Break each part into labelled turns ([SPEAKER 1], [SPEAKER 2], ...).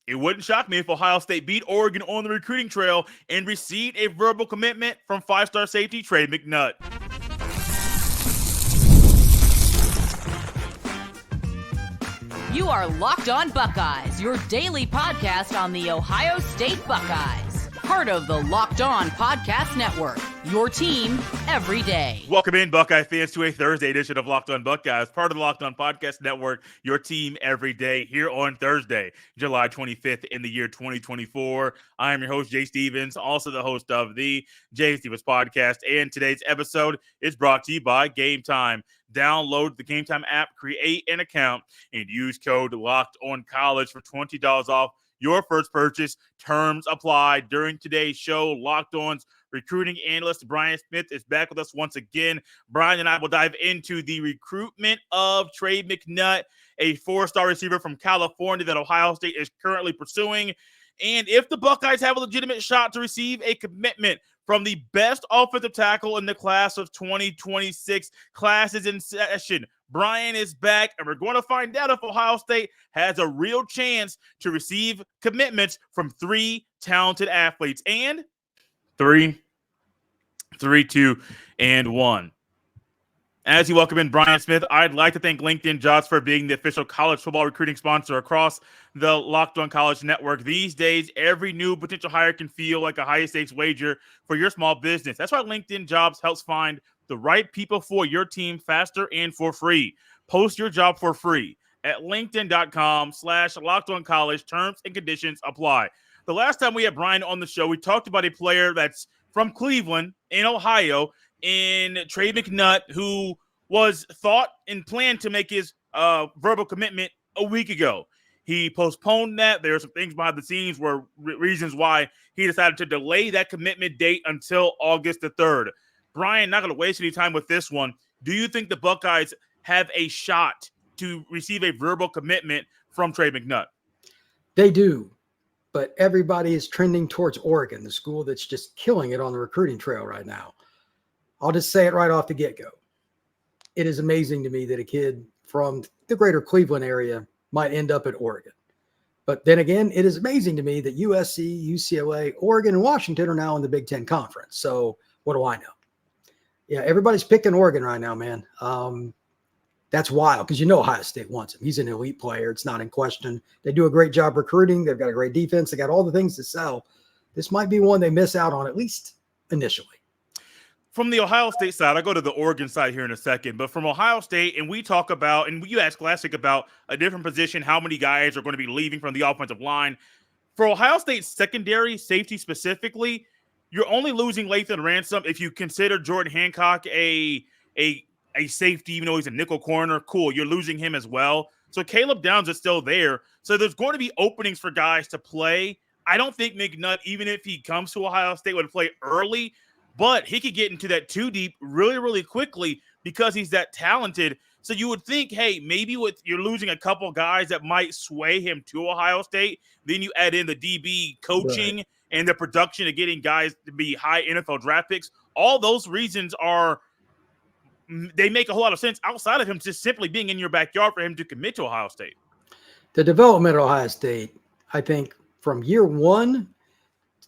[SPEAKER 1] It wouldn't shock me if Ohio State beat Oregon on the recruiting trail and received a verbal commitment from five-star safety Trey McNutt.
[SPEAKER 2] You are Locked On Buckeyes, your daily podcast on the Ohio State Buckeyes. Part of the Locked On Podcast Network, your team every day.
[SPEAKER 1] Welcome in, Buckeye fans, to a Thursday edition of Locked On Buckeyes, part of the Locked On Podcast Network, your team every day, here on Thursday, July 25th in the year 2024. I am your host, Jay Stevens, also the host of the Jay Stevens Podcast, and today's episode is brought to you by Gametime. Download the Gametime app, create an account, and use code LOCKEDONCollege for $20 off your first purchase. Terms apply. During today's show, Locked On's recruiting analyst Brian Smith is back with us once again. Brian and I will dive into the recruitment of Trey McNutt, a four-star receiver from California that Ohio State is currently pursuing, and if the Buckeyes have a legitimate shot to receive a commitment from the best offensive tackle in the class of 2026. Class is in session. Brian is back, and we're going to find out if Ohio State has a real chance to receive commitments from three talented athletes. And 3, 2, and 1. As you welcome in Brian Smith, I'd like to thank LinkedIn Jobs for being the official college football recruiting sponsor across the Locked On College Network. These days, every new potential hire can feel like a high-stakes wager for your small business. That's why LinkedIn Jobs helps find the right people for your team faster and for free. Post your job for free at linkedin.com/LockedOnCollege. Terms and conditions apply. The last time we had Brian on the show, we talked about a player that's from Cleveland in Ohio, in Trey McNutt, who was thought and planned to make his verbal commitment a week ago. He postponed that. There are some things behind the scenes where reasons why he decided to delay that commitment date until August the 3rd. Brian, not going to waste any time with this one. Do you think the Buckeyes have a shot to receive a verbal commitment from Trey McNutt?
[SPEAKER 3] They do, but everybody is trending towards Oregon, the school that's just killing it on the recruiting trail right now. I'll just say it right off the get-go. It is amazing to me that a kid from the greater Cleveland area might end up at Oregon. But then again, it is amazing to me that USC, UCLA, Oregon, and Washington are now in the Big Ten Conference. So what do I know? Yeah, everybody's picking Oregon right now, man. That's wild because Ohio State wants him. He's an elite player. It's not in question. They do a great job recruiting. They've got a great defense. They got all the things to sell. This might be one they miss out on, at least initially.
[SPEAKER 1] From the Ohio State side, I'll go to the Oregon side here in a second, but from Ohio State, and we talk about, and you asked last week about a different position, how many guys are going to be leaving from the offensive line. For Ohio State's secondary, safety specifically, you're only losing Lathan Ransom if you consider Jordan Hancock a safety, even though he's a nickel corner. Cool, you're losing him as well. So Caleb Downs is still there. So there's going to be openings for guys to play. I don't think McNutt, even if he comes to Ohio State, would play early, but he could get into that two deep really, really quickly because he's that talented. So you would think, hey, maybe you're losing a couple guys that might sway him to Ohio State. Then you add in the DB coaching and the production of getting guys to be high NFL draft picks. All those reasons they make a whole lot of sense outside of him just simply being in your backyard for him to commit to Ohio State.
[SPEAKER 3] The development of Ohio State, I think, from year one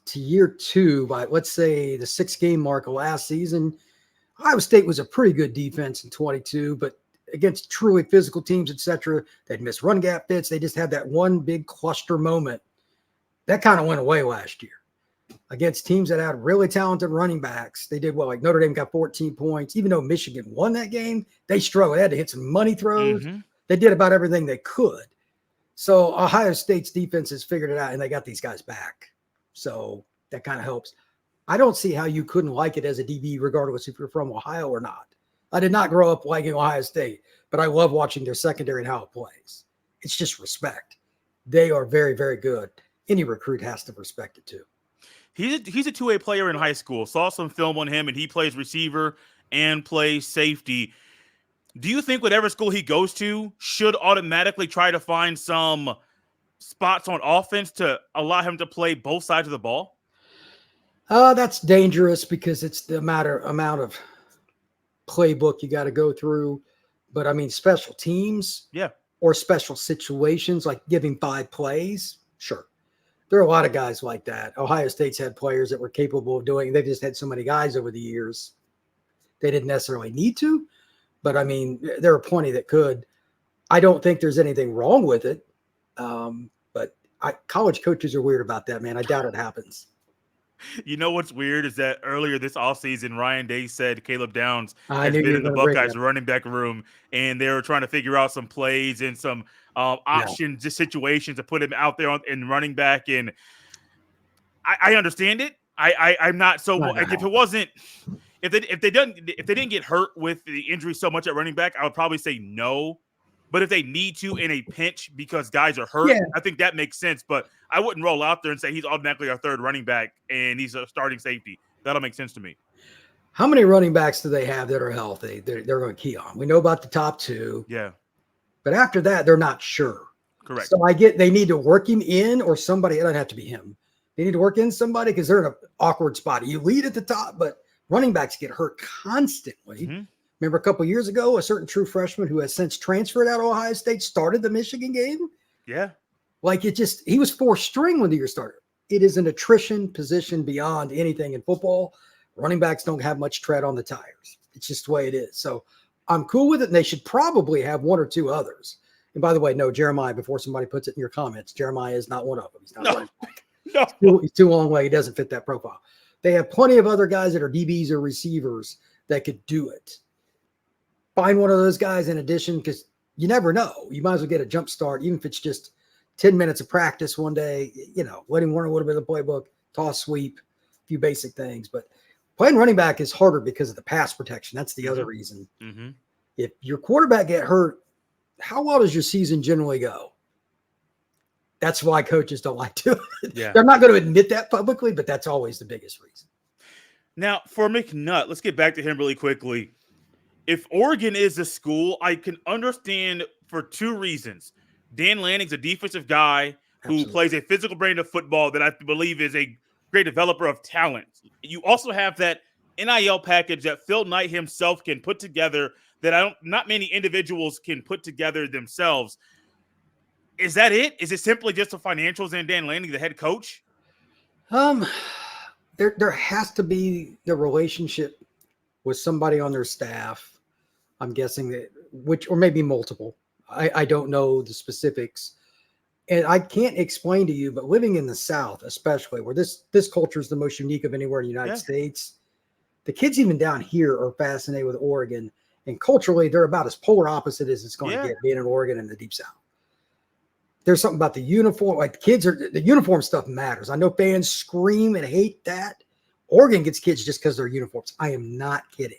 [SPEAKER 3] to year two, by let's say the 6-game mark of last season, Ohio State was a pretty good defense in 22, but against truly physical teams, etc., they'd miss run gap fits. They just had that one big cluster moment. That kind of went away last year. Against teams that had really talented running backs, they did well. Like Notre Dame got 14 points. Even though Michigan won that game, they struggled. They had to hit some money throws. Mm-hmm. They did about everything they could. So Ohio State's defense has figured it out, and they got these guys back. So that kind of helps. I don't see how you couldn't like it as a DB, regardless if you're from Ohio or not. I did not grow up liking Ohio State, but I love watching their secondary and how it plays. It's just respect. They are very, very good. Any recruit has to respect it too.
[SPEAKER 1] He's a two-way player in high school. Saw some film on him, and he plays receiver and plays safety. Do you think whatever school he goes to should automatically try to find some spots on offense to allow him to play both sides of the ball?
[SPEAKER 3] That's dangerous because it's the amount of playbook you got to go through. But I mean, special teams, or special situations like giving 5 plays, Sure. There are a lot of guys like that. Ohio State's had players that were capable of doing. They just had so many guys over the years. They didn't necessarily need to, but I mean, there are plenty that could. I don't think there's anything wrong with it. But college coaches are weird about that, man. I doubt it happens.
[SPEAKER 1] You know what's weird is that earlier this offseason, Ryan Day said Caleb Downs
[SPEAKER 3] I
[SPEAKER 1] has
[SPEAKER 3] knew you
[SPEAKER 1] been
[SPEAKER 3] were
[SPEAKER 1] in the
[SPEAKER 3] gonna bring
[SPEAKER 1] Buckeyes
[SPEAKER 3] that.
[SPEAKER 1] running back room, and they were trying to figure out some plays and some options, just situations to put him out there in running back. And I understand it. I'm not so like if it wasn't if they didn't get hurt with the injury so much at running back, I would probably say no. But if they need to in a pinch because guys are hurt, I think that makes sense. But I wouldn't roll out there and say he's automatically our third running back and he's a starting safety. That'll make sense to me.
[SPEAKER 3] How many running backs do they have that are healthy? They're going to key on. We know about the top two.
[SPEAKER 1] Yeah.
[SPEAKER 3] But after that, they're not sure.
[SPEAKER 1] Correct.
[SPEAKER 3] So they need to work him in or somebody. It doesn't have to be him. They need to work in somebody because they're in an awkward spot. You lead at the top, but running backs get hurt constantly. Mm-hmm. Remember a couple of years ago, a certain true freshman who has since transferred out of Ohio State started the Michigan game.
[SPEAKER 1] Yeah.
[SPEAKER 3] Like he was fourth string when the year started. It is an attrition position beyond anything in football. Running backs don't have much tread on the tires. It's just the way it is. So I'm cool with it. And they should probably have one or two others. And by the way, no, Jeremiah, before somebody puts it in your comments, Jeremiah is not one of them. He's not running back. No. He's too long way. He doesn't fit that profile. They have plenty of other guys that are DBs or receivers that could do it. Find one of those guys in addition, because you never know. You might as well get a jump start, even if it's just 10 minutes of practice one day, let him learn a little bit of the playbook, toss sweep, a few basic things. But playing running back is harder because of the pass protection. That's the other reason. Mm-hmm. If your quarterback get hurt, how well does your season generally go? That's why coaches don't like to. Yeah. They're not going to admit that publicly, but that's always the biggest reason.
[SPEAKER 1] Now, for McNutt, let's get back to him really quickly. If Oregon is a school, I can understand for two reasons. Dan Lanning's a defensive guy who plays a physical brand of football that I believe is a great developer of talent. You also have that NIL package that Phil Knight himself can put together that not many individuals can put together themselves. Is that it? Is it simply just the financials and Dan Lanning, the head coach?
[SPEAKER 3] There has to be the relationship with somebody on their staff. I'm guessing that or maybe multiple. I don't know the specifics. And I can't explain to you, but living in the South, especially where this culture is the most unique of anywhere in the United States, the kids even down here are fascinated with Oregon. And culturally, they're about as polar opposite as it's going to get being in Oregon in the Deep South. There's something about the uniform. Like the uniform stuff matters. I know fans scream and hate that. Oregon gets kids just because they're uniforms. I am not kidding.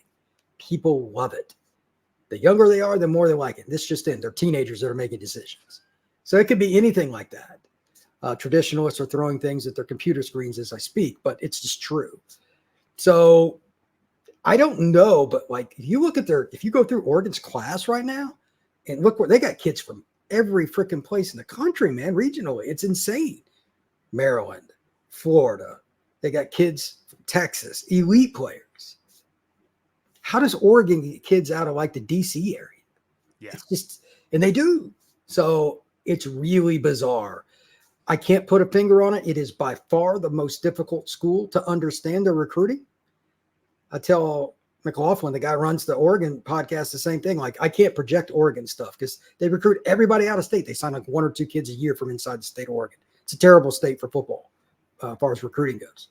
[SPEAKER 3] People love it. The younger they are, the more they like it. This just in. They're teenagers that are making decisions. So it could be anything like that. Traditionalists are throwing things at their computer screens as I speak, but it's just true. So I don't know, but if you go through Oregon's class right now and look where they got kids from every freaking place in the country, man, regionally. It's insane. Maryland, Florida. They got kids from Texas, elite players. How does Oregon get kids out of the DC area? Yeah. It's just, and they do. So it's really bizarre. I can't put a finger on it. It is by far the most difficult school to understand their recruiting. I tell McLaughlin, the guy who runs the Oregon podcast, the same thing. I can't project Oregon stuff because they recruit everybody out of state. They sign one or two kids a year from inside the state of Oregon. It's a terrible state for football as far as recruiting goes.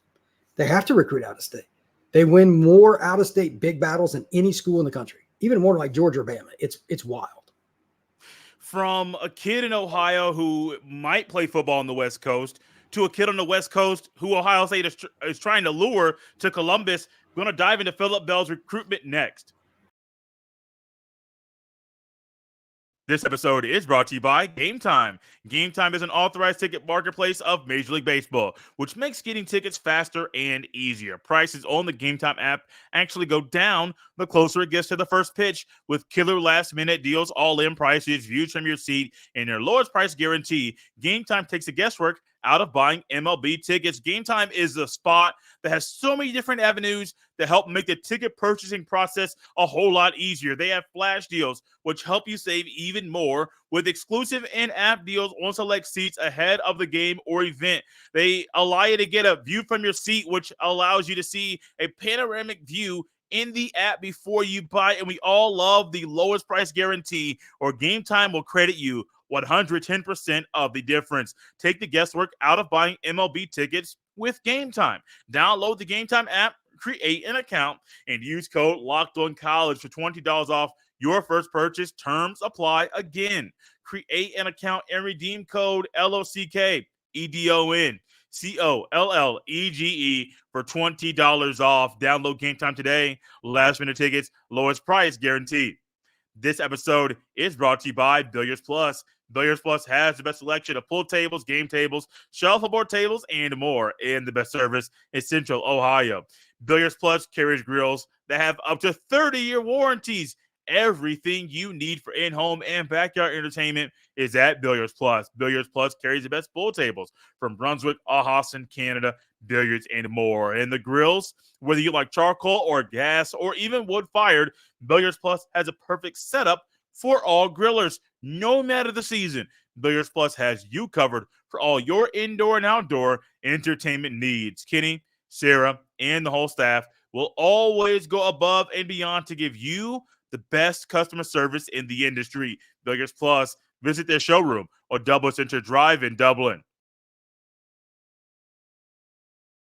[SPEAKER 3] They have to recruit out of state. They win more out of state big battles than any school in the country, even more like Georgia or Bama. It's wild.
[SPEAKER 1] From a kid in Ohio who might play football on the West Coast to a kid on the West Coast who Ohio State is trying to lure to Columbus. We're going to dive into Phillip Bell's recruitment next. This episode is brought to you by Gametime. Gametime is an authorized ticket marketplace of Major League Baseball, which makes getting tickets faster and easier. Prices on the Gametime app actually go down the closer it gets to the first pitch, with killer last-minute deals, all-in prices, views from your seat, and their lowest price guarantee. Gametime takes the guesswork out of buying MLB tickets. Gametime is the spot that has so many different avenues to help make the ticket purchasing process a whole lot easier. They have flash deals, which help you save even more with exclusive in-app deals on select seats ahead of the game or event. They allow you to get a view from your seat, which allows you to see a panoramic view in the app before you buy. And we all love the lowest price guarantee, or Gametime will credit you 110% of the difference. Take the guesswork out of buying MLB tickets with Gametime. Download the Gametime app, create an account, and use code LOCKEDONCollege for $20 off your first purchase. Terms apply. Again, create an account and redeem code LOCKEDONCollege for $20 off. Download Gametime today. Last minute tickets, lowest price guaranteed. This episode is brought to you by Billiards Plus. Billiards Plus has the best selection of pool tables, game tables, shuffleboard tables, and more, and the best service in Central Ohio. Billiards Plus carries grills that have up to 30-year warranties. Everything you need for in-home and backyard entertainment is at Billiards Plus. Billiards Plus carries the best pool tables from Brunswick, Ahasson, Canada, billiards, and more. And the grills, whether you like charcoal or gas or even wood-fired, Billiards Plus has a perfect setup for all grillers, no matter the season. Billiards Plus has you covered for all your indoor and outdoor entertainment needs. Kenny, Sarah, and the whole staff will always go above and beyond to give you the best customer service in the industry. Billiards Plus, visit their showroom or Dublin Center Drive in Dublin.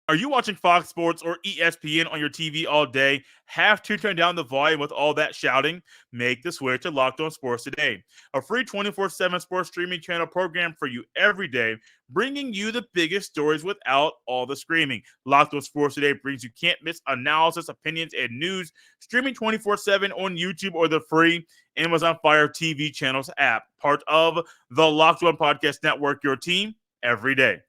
[SPEAKER 1] Are you watching Fox Sports or ESPN on your TV all day? Have to turn down the volume with all that shouting? Make the switch to Locked On Sports Today, a free 24/7 sports streaming channel program for you every day, bringing you the biggest stories without all the screaming. Locked On Sports Today brings you can't-miss analysis, opinions, and news, streaming 24/7 on YouTube or the free Amazon Fire TV channels app, part of the Locked On Podcast Network, your team every day.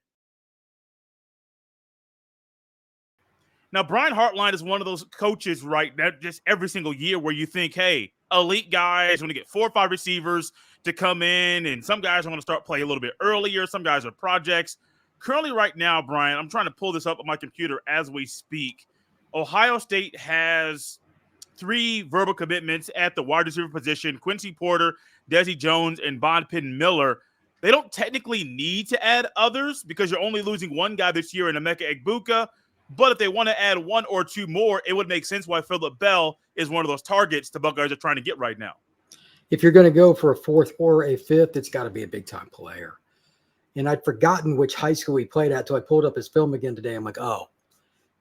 [SPEAKER 1] Now, Brian Hartline is one of those coaches, right, that just every single year where you think, hey, elite guys, when you get 4 or 5 receivers to come in, and some guys are going to start playing a little bit earlier. Some guys are projects. Currently right now, Brian, I'm trying to pull this up on my computer as we speak. Ohio State has 3 verbal commitments at the wide receiver position: Quincy Porter, Desi Jones, and Bonpin Miller. They don't technically need to add others because you're only losing one guy this year in Emeka Egbuka. But if they want to add 1 or 2 more, it would make sense why Phillip Bell is one of those targets the Buckeyes are trying to get right now.
[SPEAKER 3] If you're going to go for a 4th or a 5th, it's got to be a big-time player. And I'd forgotten which high school he played at, so I pulled up his film again today. I'm like, oh,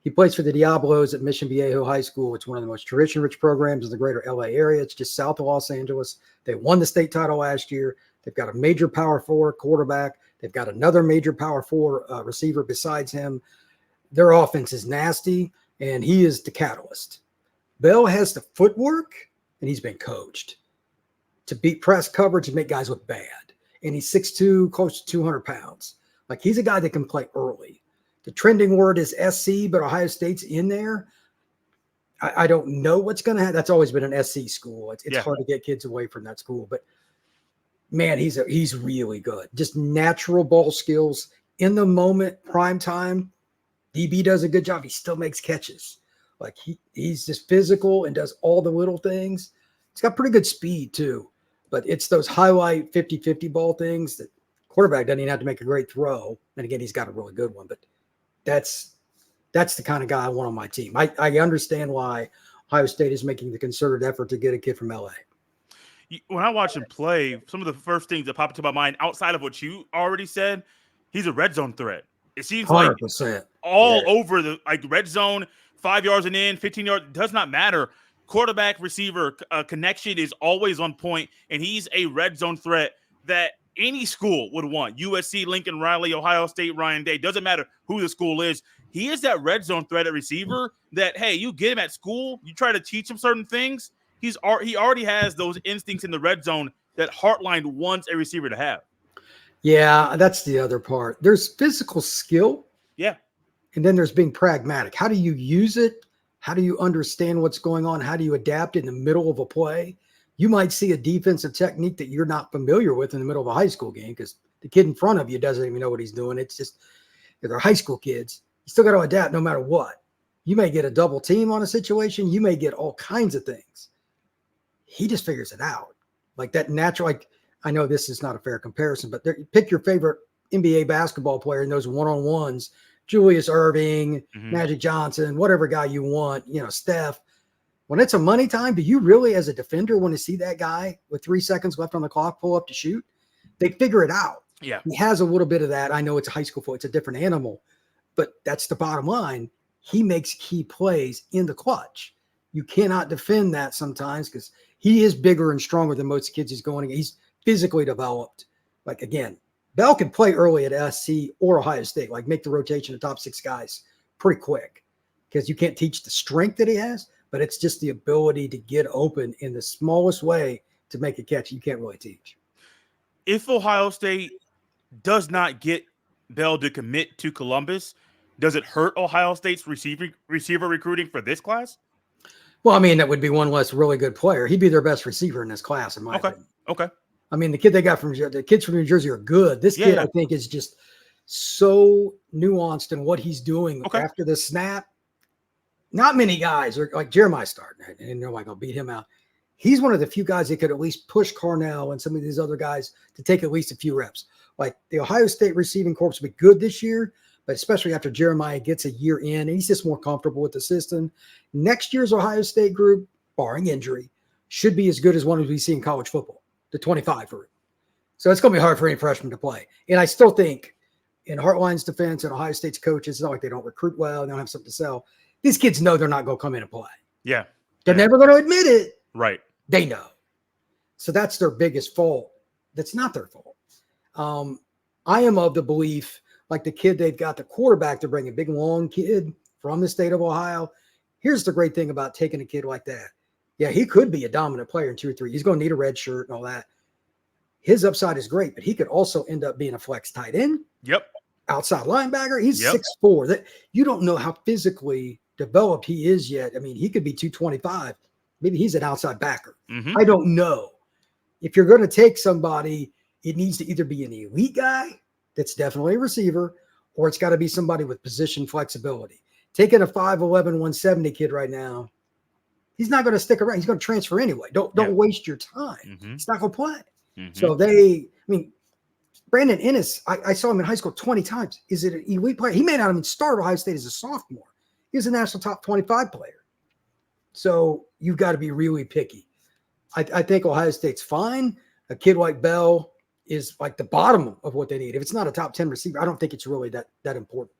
[SPEAKER 3] he plays for the Diablos at Mission Viejo High School. It's one of the most tradition-rich programs in the greater LA area. It's just south of Los Angeles. They won the state title last year. They've got a major Power 4 quarterback. They've got another major Power 4 receiver besides him. Their offense is nasty, and he is the catalyst. Bell has the footwork, and he's been coached to beat press coverage and make guys look bad. And he's 6'2", close to 200 pounds. Like, he's a guy that can play early. The trending word is SC, but Ohio State's in there. I don't know what's going to happen. That's always been an SC school. It's hard to get kids away from that school. But, man, he's really good. Just natural ball skills in the moment, prime time. DB does a good job. He still makes catches. Like, he's just physical and does all the little things. He's got pretty good speed too, but it's those highlight 50-50 ball things that quarterback doesn't even have to make a great throw. And again, he's got a really good one, but that's the kind of guy I want on my team. I understand why Ohio State is making the concerted effort to get a kid from LA.
[SPEAKER 1] When I watch him play, some of the first things that pop into my mind outside of what you already said, he's a red zone threat. It seems
[SPEAKER 3] 100%.
[SPEAKER 1] like all over the red zone, 5 yards and in, 15 yards, does not matter. Quarterback receiver connection is always on point, and he's a red zone threat that any school would want. USC, Lincoln Riley, Ohio State, Ryan Day, doesn't matter who the school is. He is that red zone threat at receiver that, hey, you get him at school, you try to teach him certain things, he already has those instincts in the red zone that Hartline wants a receiver to have.
[SPEAKER 3] Yeah, that's the other part. There's physical skill.
[SPEAKER 1] Yeah.
[SPEAKER 3] And then there's being pragmatic. How do you use it? How do you understand what's going on? How do you adapt in the middle of a play? You might see a defensive technique that you're not familiar with in the middle of a high school game because The kid in front of you doesn't even know what he's doing. It's just, they're high school kids. You still got to adapt no matter what. You may get a double team on a situation. You may get all kinds of things. He just figures it out. Like that natural, like, I know this is not a fair comparison, but pick your favorite NBA basketball player in those one-on-ones, Julius Erving, Magic Johnson, whatever guy you want, Steph. When it's a money time, do you really, as a defender, want to see that guy with 3 seconds left on the clock pull up to shoot? They figure it out.
[SPEAKER 1] Yeah.
[SPEAKER 3] He has a little bit of that. I know it's a high school football. It's a different animal, but that's the bottom line. He makes key plays in the clutch. You cannot defend that sometimes because he is bigger and stronger than most kids he's going against. He's physically developed. Like, again, Bell can play early at SC or Ohio State, like make the rotation of top 6 guys pretty quick because you can't teach the strength that he has, but it's just the ability to get open in the smallest way to make a catch you can't really teach.
[SPEAKER 1] If Ohio State does not get Bell to commit to Columbus, does it hurt Ohio State's receiver recruiting for this class?
[SPEAKER 3] Well, I mean, that would be one less really good player. He'd be their best receiver in this class, in my opinion.
[SPEAKER 1] Okay.
[SPEAKER 3] I mean, the kids from New Jersey are good. This kid, I think, is just so nuanced in what he's doing after the snap. Not many guys are like Jeremiah starting, and they're like, I'll beat him out. He's one of the few guys that could at least push Carnell and some of these other guys to take at least a few reps. Like the Ohio State receiving corps will be good this year, but especially after Jeremiah gets a year in, and he's just more comfortable with the system. Next year's Ohio State group, barring injury, should be as good as one we see in college football, the 25 group. So it's going to be hard for any freshman to play. And I still think in Heartline's defense and Ohio State's coaches, it's not like they don't recruit well, they don't have something to sell. These kids know they're not going to come in and play.
[SPEAKER 1] Yeah.
[SPEAKER 3] They're never going to admit it.
[SPEAKER 1] Right.
[SPEAKER 3] They know. So that's their biggest fault. That's not their fault. I am of the belief, like the kid they've got, the quarterback, to bring a big, long kid from the state of Ohio. Here's the great thing about taking a kid like that. Yeah, he could be a dominant player in 2 or 3. He's going to need a red shirt and all that. His upside is great, but he could also end up being a flex tight end.
[SPEAKER 1] Yep.
[SPEAKER 3] Outside linebacker. He's 6'4". That you don't know how physically developed he is yet. I mean, he could be 225. Maybe he's an outside backer. I don't know. If you're going to take somebody, it needs to either be an elite guy that's definitely a receiver, or it's got to be somebody with position flexibility. Taking a 5'11", 170 kid right now, he's not going to stick around. He's going to transfer anyway. Don't waste your time. He's not going to play. So Brandon Ennis, I saw him in high school 20 times. Is it an elite player? He may not even start Ohio State as a sophomore. He was a national top 25 player. So you've got to be really picky. I think Ohio State's fine. A kid like Bell is like the bottom of what they need. If it's not a top 10 receiver, I don't think it's really that important.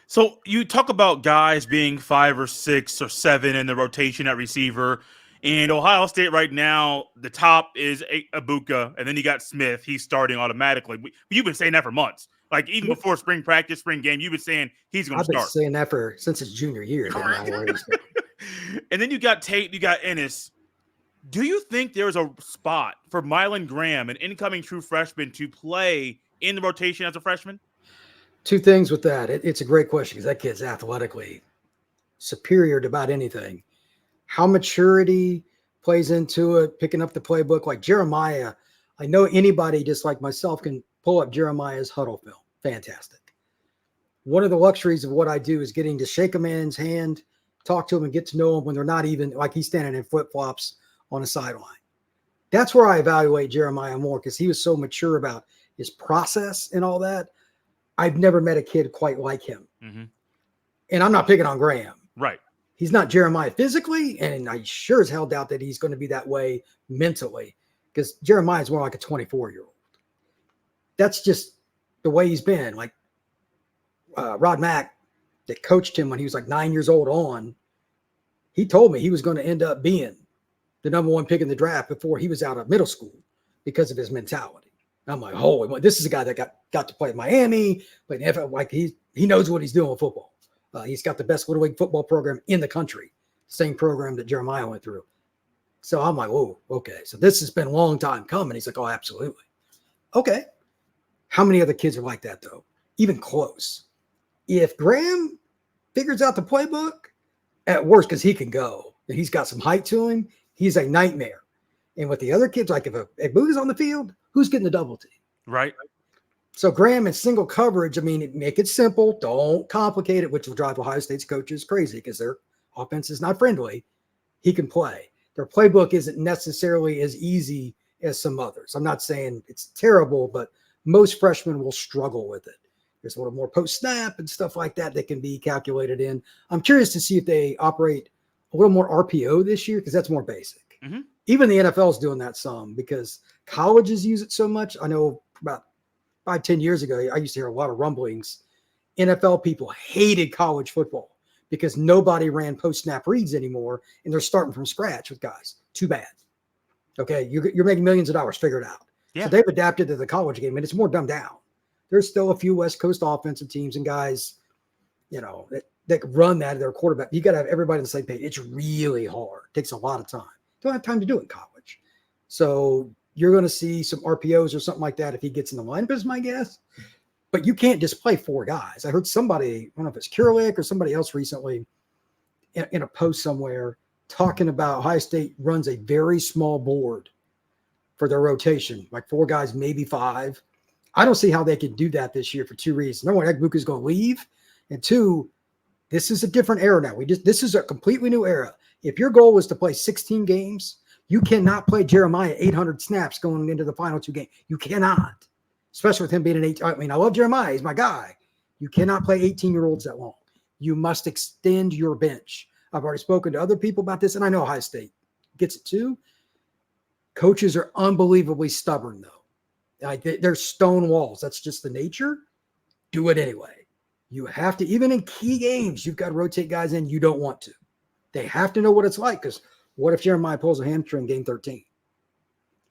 [SPEAKER 1] So you talk about guys being 5 or 6 or 7 in the rotation at receiver. And Ohio State right now, the top is Abuka, and then you got Smith. He's starting automatically. You've been saying that for months. Like even before spring practice, spring game, you've been saying he's going to start.
[SPEAKER 3] I've been saying that since his junior year.
[SPEAKER 1] And then you got Tate, you got Ennis. Do you think there's a spot for Mylan Graham, an incoming true freshman, to play in the rotation as a freshman?
[SPEAKER 3] 2 things with that. It's a great question because that kid's athletically superior to about anything. How maturity plays into it, picking up the playbook. Like Jeremiah, I know anybody just like myself can pull up Jeremiah's huddle film. Fantastic. One of the luxuries of what I do is getting to shake a man's hand, talk to him, and get to know him when they're not even like he's standing in flip-flops on a sideline. That's where I evaluate Jeremiah more because he was so mature about his process and all that. I've never met a kid quite like him. And I'm not picking on Graham.
[SPEAKER 1] Right.
[SPEAKER 3] He's not Jeremiah physically, and I sure as hell doubt that he's going to be that way mentally because Jeremiah is more like a 24-year-old. That's just the way he's been. Like Rod Mack, that coached him when he was like 9 years old on, he told me he was going to end up being the number 1 pick in the draft before he was out of middle school because of his mentality. I'm like, holy, this is a guy that got to play at Miami, but like he knows what he's doing with football. He's got the best Little League football program in the country, same program that Jeremiah went through. So I'm like, oh, okay. So this has been a long time coming. He's like, oh, absolutely. Okay. How many other kids are like that, though? Even close. If Graham figures out the playbook, at worst, because he can go, and he's got some height to him, he's a nightmare. And with the other kids, like if Booga's on the field, who's getting the double team?
[SPEAKER 1] Right.
[SPEAKER 3] So Graham in single coverage, I mean, make it simple. Don't complicate it, which will drive Ohio State's coaches crazy because their offense is not friendly. He can play. Their playbook isn't necessarily as easy as some others. I'm not saying it's terrible, but most freshmen will struggle with it. There's a little more post-snap and stuff like that that can be calculated in. I'm curious to see if they operate a little more RPO this year because that's more basic.
[SPEAKER 1] Mm-hmm.
[SPEAKER 3] Even the NFL is doing that some because colleges use it so much. I know about 5-10 years ago, I used to hear a lot of rumblings. NFL people hated college football because nobody ran post-snap reads anymore, and they're starting from scratch with guys. Too bad. Okay, you're making millions of dollars. Figure it out.
[SPEAKER 1] Yeah.
[SPEAKER 3] So they've adapted to the college game, and it's more dumbed down. There's still a few West Coast offensive teams and guys, that can run that at their quarterback. You got to have everybody on the same page. It's really hard. It takes a lot of time. Don't have time to do it in college. So you're going to see some RPOs or something like that if he gets in the lineup, is my guess. But you can't just play 4 guys. I heard somebody, I don't know if it's Kurelik or somebody else recently in a post somewhere talking about Ohio State runs a very small board for their rotation, like 4 guys, maybe 5. I don't see how they could do that this year for 2 reasons. Number one, Egbuka is going to leave. And 2, this is a different era now. This is a completely new era. If your goal was to play 16 games, you cannot play Jeremiah 800 snaps going into the final 2 games. You cannot, especially with him being an 18. I mean, I love Jeremiah. He's my guy. You cannot play 18-year-olds that long. You must extend your bench. I've already spoken to other people about this, and I know Ohio State gets it too. Coaches are unbelievably stubborn, though. Like they're stone walls. That's just the nature. Do it anyway. You have to, even in key games, you've got to rotate guys in. You don't want to. They have to know what it's like, because what if Jeremiah pulls a hamstring game 13?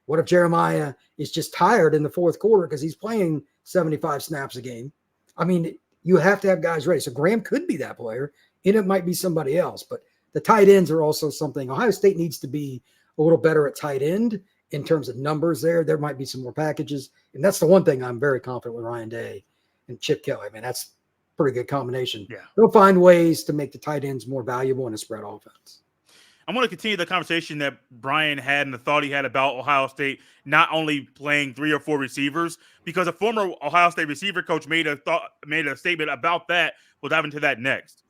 [SPEAKER 3] What if Jeremiah is just tired in the fourth quarter because he's playing 75 snaps a game? I mean, you have to have guys ready. So Graham could be that player, and it might be somebody else. But the tight ends are also something. Ohio State needs to be a little better at tight end in terms of numbers there. There might be some more packages. And that's the one thing I'm very confident with Ryan Day and Chip Kelly. I mean, that's a pretty good combination.
[SPEAKER 1] Yeah.
[SPEAKER 3] They'll find ways to make the tight ends more valuable in a spread offense.
[SPEAKER 1] I want to continue the conversation that Brian had and the thought he had about Ohio State not only playing 3 or 4 receivers, because a former Ohio State receiver coach made a statement about that. We'll dive into that next.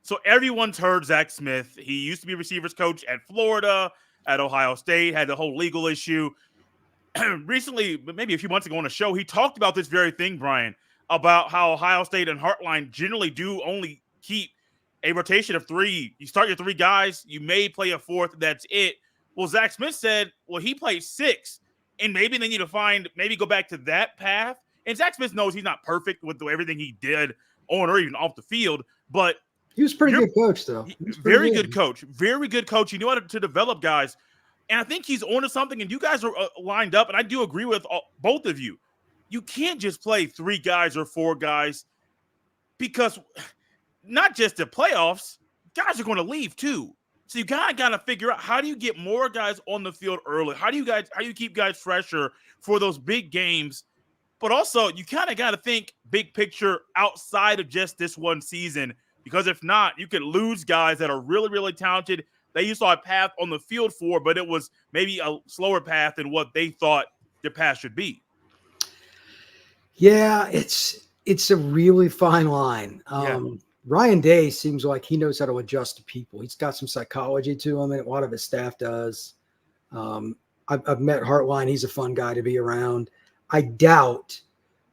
[SPEAKER 1] So everyone's heard Zach Smith. He used to be a receivers coach at Florida, at Ohio State, had the whole legal issue. Recently, maybe a few months ago on a show, he talked about this very thing, Brian, about how Ohio State and Heartline generally do only keep a rotation of 3. You start your 3 guys, you may play a 4th, that's it. Well, Zach Smith said, well, he plays 6, and maybe they need to maybe go back to that path. And Zach Smith knows he's not perfect with everything he did on or even off the field, but
[SPEAKER 3] he was a pretty good coach, though.
[SPEAKER 1] Very good coach. Very good coach. He knew how to develop guys. And I think he's onto something, and you guys are lined up, and I do agree with both of you. You can't just play 3 guys or 4 guys, because not just the playoffs, guys are going to leave too. So you got to figure out, how do you get more guys on the field early? How do you keep guys fresher for those big games? But also, you kind of got to think big picture outside of just this one season, because if not, you could lose guys that are really, really talented. They used to have a path on the field for, but it was maybe a slower path than what they thought their path should be.
[SPEAKER 3] Yeah, it's a really fine line. Ryan Day seems like he knows how to adjust to people. He's got some psychology to him, and a lot of his staff does. I've met Heartline. He's a fun guy to be around. I doubt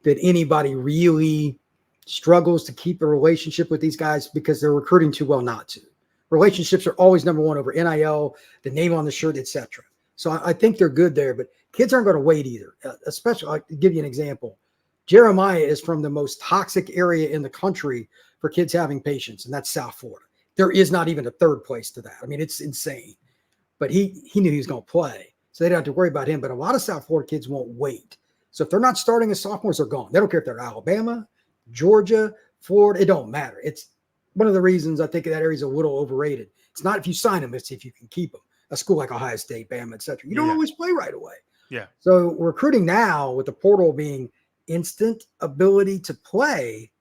[SPEAKER 3] that anybody really struggles to keep a relationship with these guys because they're recruiting too well not to. Relationships are always number one over NIL, the name on the shirt, etc. So I think they're good there, but kids aren't going to wait either. Especially, I'll give you an example. Jeremiah is from the most toxic area in the country for kids having patience, and that's South Florida. There is not even a third place to that. I mean, it's insane. But he knew he was going to play, so they don't have to worry about him. But a lot of South Florida kids won't wait. So if they're not starting as sophomores, they're gone. They don't care if they're Alabama, Georgia, Florida. It don't matter. It's one of the reasons I think that area is a little overrated. It's not if you sign them, it's if you can keep them. A school like Ohio State, Bama, et cetera. You don't always play right away.
[SPEAKER 1] Yeah.
[SPEAKER 3] So recruiting now with the portal being instant ability to play,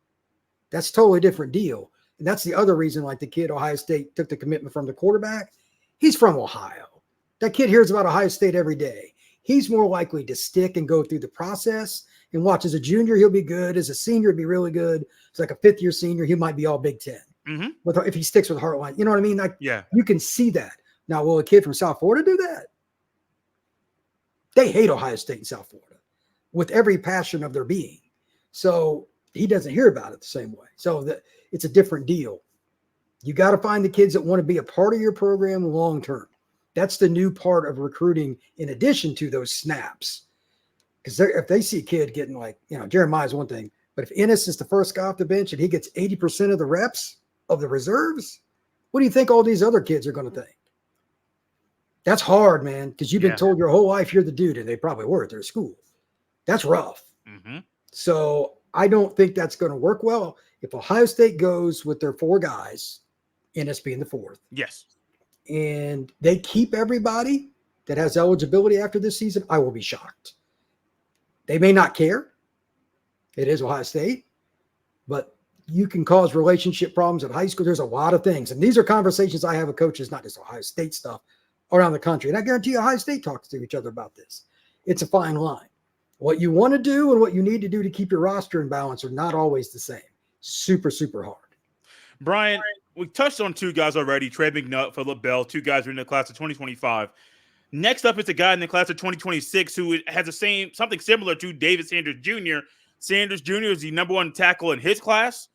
[SPEAKER 3] that's a totally different deal. And that's the other reason, like the kid Ohio State took the commitment from the quarterback. He's from Ohio. That kid hears about Ohio State every day. He's more likely to stick and go through the process and watch. As a junior, he'll be good. As a senior, he'll be really good. It's like a fifth-year senior. He might be all Big Ten. If he sticks with Heartline. You know what I mean? Like, you can see that. Now, will a kid from South Florida do that? They hate Ohio State and South Florida with every passion of their being. So he doesn't hear about it the same way. So it's a different deal. You got to find the kids that want to be a part of your program long term. That's the new part of recruiting in addition to those snaps. Because if they see a kid getting like, Jeremiah's one thing, but if Ennis is the first guy off the bench and he gets 80% of the reps of the reserves, what do you think all these other kids are going to think? That's hard, man, because you've been told your whole life you're the dude, and they probably were at their school. That's rough. So I don't think that's going to work well. If Ohio State goes with their 4 guys, Ennis being the 4th.
[SPEAKER 1] Yes.
[SPEAKER 3] And they keep everybody that has eligibility after this season, I will be shocked. They may not care. It is Ohio State. But you can cause relationship problems at high school. There's a lot of things. And these are conversations I have with coaches, not just Ohio State stuff, around the country. And I guarantee you Ohio State talks to each other about this. It's a fine line. What you want to do and what you need to do to keep your roster in balance are not always the same. Super, super hard.
[SPEAKER 1] Brian, we touched on 2 guys already, Trey McNutt, Phillip Bell, 2 guys who are in the class of 2025. Next up is a guy in the class of 2026 who has something similar to David Sanders Jr. Sanders Jr. is the number 1 tackle in his class.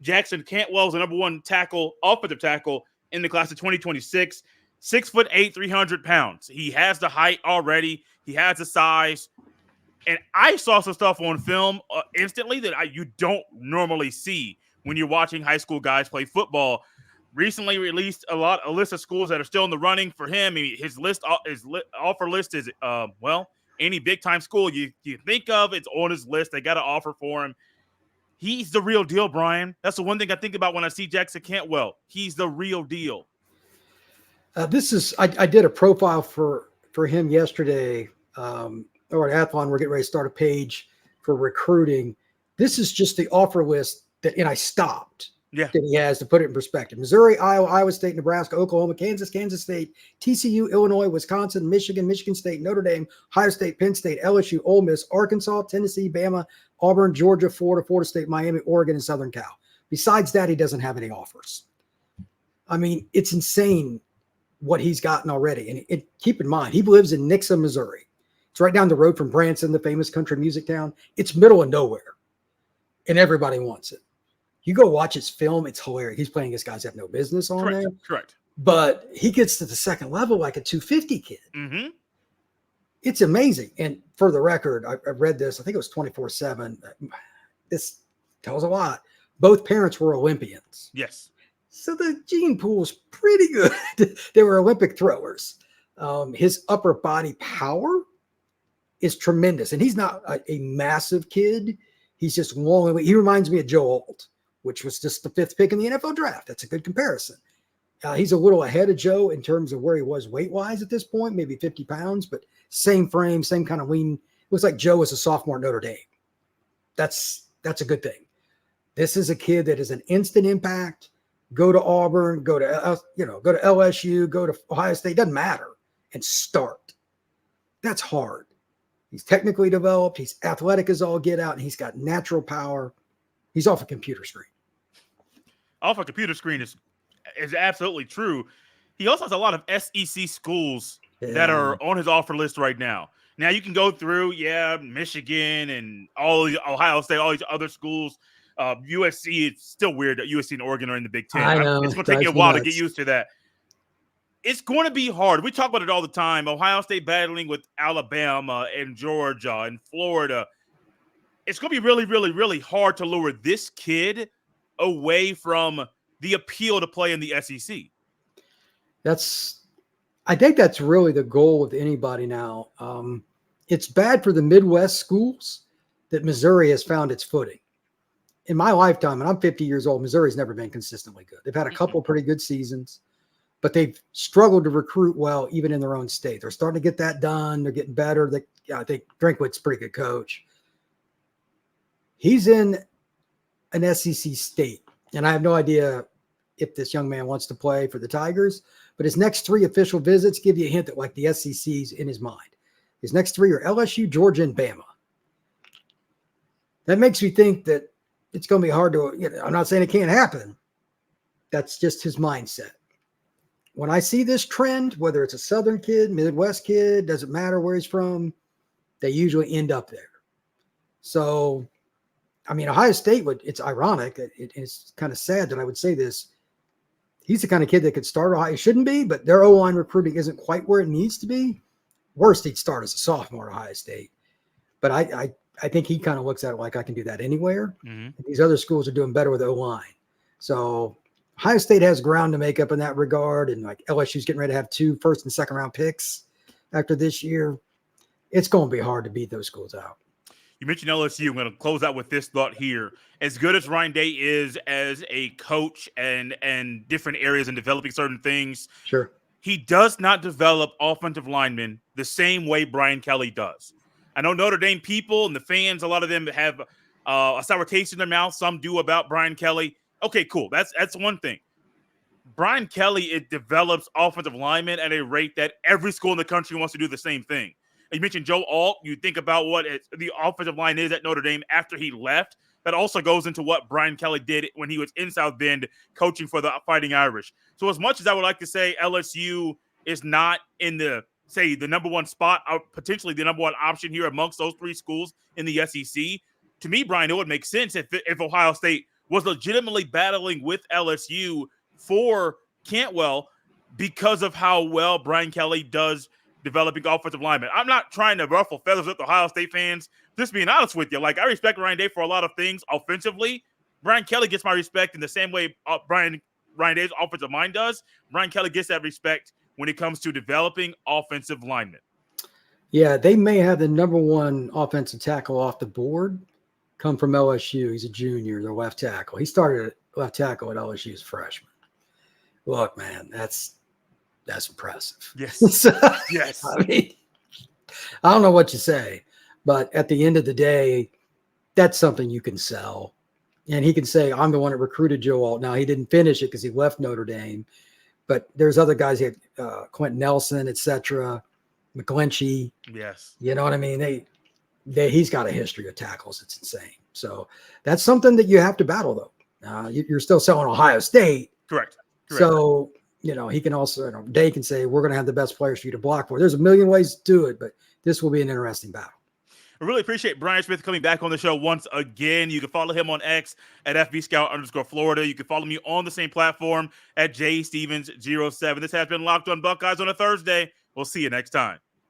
[SPEAKER 1] Jackson Cantwell is the number 1 tackle, offensive tackle in the class of 2026. 6'8", 300 pounds. He has the height already. He has the size. And I saw some stuff on film instantly that you don't normally see when you're watching high school guys play football. Recently released a list of schools that are still in the running for him. His offer list is, any big-time school you think of, it's on his list. They got an offer for him. He's the real deal, Brian. That's the one thing I think about when I see Jackson Cantwell. He's the real deal.
[SPEAKER 3] I did a profile for him yesterday, or at Athlon. We're getting ready to start a page for recruiting. This is just the offer list and I stopped. That he has to put it in perspective. Missouri, Iowa, Iowa State, Nebraska, Oklahoma, Kansas State, TCU, Illinois, Wisconsin, Michigan State, Notre Dame, Ohio State, Penn State, LSU, Ole Miss, Arkansas, Tennessee, Bama, Auburn, Georgia, Florida State, Miami, Oregon, and Southern Cal. Besides that, he doesn't have any offers. I mean, it's insane what he's gotten already. And keep in mind, he lives in Nixa, Missouri. It's right down the road from Branson, the famous country music town. It's middle of nowhere, and everybody wants it. You go watch his film, it's hilarious. He's playing against guys that have no business on there.
[SPEAKER 1] Correct.
[SPEAKER 3] But he gets to the second level like a 250 kid. It's amazing. And for the record, I read this, I think it was 24/7. This tells a lot. Both parents were Olympians.
[SPEAKER 1] Yes.
[SPEAKER 3] So the gene pool is pretty good. They were Olympic throwers. His upper body power is tremendous. And he's not a massive kid. He's just long. He reminds me of Joe Alt, which was just the 5th pick in the NFL draft. That's a good comparison. He's a little ahead of Joe in terms of where he was weight-wise at this point, maybe 50 pounds, but same frame, same kind of lean. Looks like Joe was a sophomore at Notre Dame. That's a good thing. This is a kid that is an instant impact. Go to Auburn, go to LSU, go to Ohio State, doesn't matter, and start. That's hard. He's technically developed. He's athletic as all get out, and he's got natural power. He's off a computer screen.
[SPEAKER 1] Off a computer screen is absolutely true. He also has a lot of SEC schools that are on his offer list right now. Now you can go through, Michigan and all the Ohio State, all these other schools. USC, it's still weird that USC and Oregon are in the Big Ten.
[SPEAKER 3] I know.
[SPEAKER 1] It's going to take you a while to get used to that. It's going to be hard. We talk about it all the time. Ohio State battling with Alabama and Georgia and Florida. It's going to be really, really, really hard to lure this kid away from the appeal to play in the SEC.
[SPEAKER 3] I think that's really the goal with anybody now. It's bad for the Midwest schools that Missouri has found its footing. In my lifetime, and I'm 50 years old, Missouri's never been consistently good. They've had a couple pretty good seasons, but they've struggled to recruit well, even in their own state. They're starting to get that done. They're getting better. I think Drinkwitz's a pretty good coach. He's in an SEC state, and I have no idea if this young man wants to play for the Tigers, but his next 3 official visits give you a hint that like the SEC's in his mind. His next 3 are LSU, Georgia, and Bama. That makes me think that it's going to be hard to, I'm not saying it can't happen. That's just his mindset. When I see this trend, whether it's a Southern kid, Midwest kid, doesn't matter where he's from, they usually end up there. So, I mean, Ohio State it's ironic. It's kind of sad that I would say this. He's the kind of kid that could start Ohio. He shouldn't be, but their O-line recruiting isn't quite where it needs to be. Worst, he'd start as a sophomore at Ohio State. But I think he kind of looks at it like I can do that anywhere. Mm-hmm. These other schools are doing better with O-line. So Ohio State has ground to make up in that regard. And like LSU's getting ready to have 2 first and second round picks after this year. It's going to be hard to beat those schools out.
[SPEAKER 1] You mentioned LSU. I'm going to close out with this thought here. As good as Ryan Day is as a coach and different areas and developing certain things,
[SPEAKER 3] sure,
[SPEAKER 1] he does not develop offensive linemen the same way Brian Kelly does. I know Notre Dame people and the fans, a lot of them have a sour taste in their mouth. Some do about Brian Kelly. Okay, cool. That's one thing. Brian Kelly, it develops offensive linemen at a rate that every school in the country wants to do the same thing. You mentioned Joe Alt. You think about what the offensive line is at Notre Dame after he left. That also goes into what Brian Kelly did when he was in South Bend coaching for the Fighting Irish. So as much as I would like to say LSU is not in the number one spot, or potentially the number one option here amongst those 3 schools in the SEC, to me, Brian, it would make sense if Ohio State was legitimately battling with LSU for Cantwell because of how well Brian Kelly does developing offensive linemen. I'm not trying to ruffle feathers with Ohio State fans. Just being honest with you, like I respect Ryan Day for a lot of things offensively. Brian Kelly gets my respect in the same way Ryan Day's offensive mind does. Brian Kelly gets that respect when it comes to developing offensive linemen.
[SPEAKER 3] Yeah, they may have the number 1 offensive tackle off the board come from LSU. He's a junior, their left tackle. He started at left tackle at LSU as a freshman. Look, man, that's impressive.
[SPEAKER 1] Yes.
[SPEAKER 3] Yes. I mean, I don't know what you say, but at the end of the day, that's something you can sell. And he can say, I'm the one that recruited Joe Alt. Now, he didn't finish it because he left Notre Dame, but there's other guys here, Quentin Nelson, et cetera, McGlinchey.
[SPEAKER 1] Yes.
[SPEAKER 3] You know what I mean? He's got a history of tackles. It's insane. So that's something that you have to battle, though. You're still selling Ohio State.
[SPEAKER 1] Correct.
[SPEAKER 3] So, he can also, Day can say, we're going to have the best players for you to block for. There's a million ways to do it, but this will be an interesting battle.
[SPEAKER 1] I really appreciate Brian Smith coming back on the show once again. You can follow him on X at FBScout_Florida. You can follow me on the same platform at JStevens07. This has been Locked on Buckeyes on a Thursday. We'll see you next time.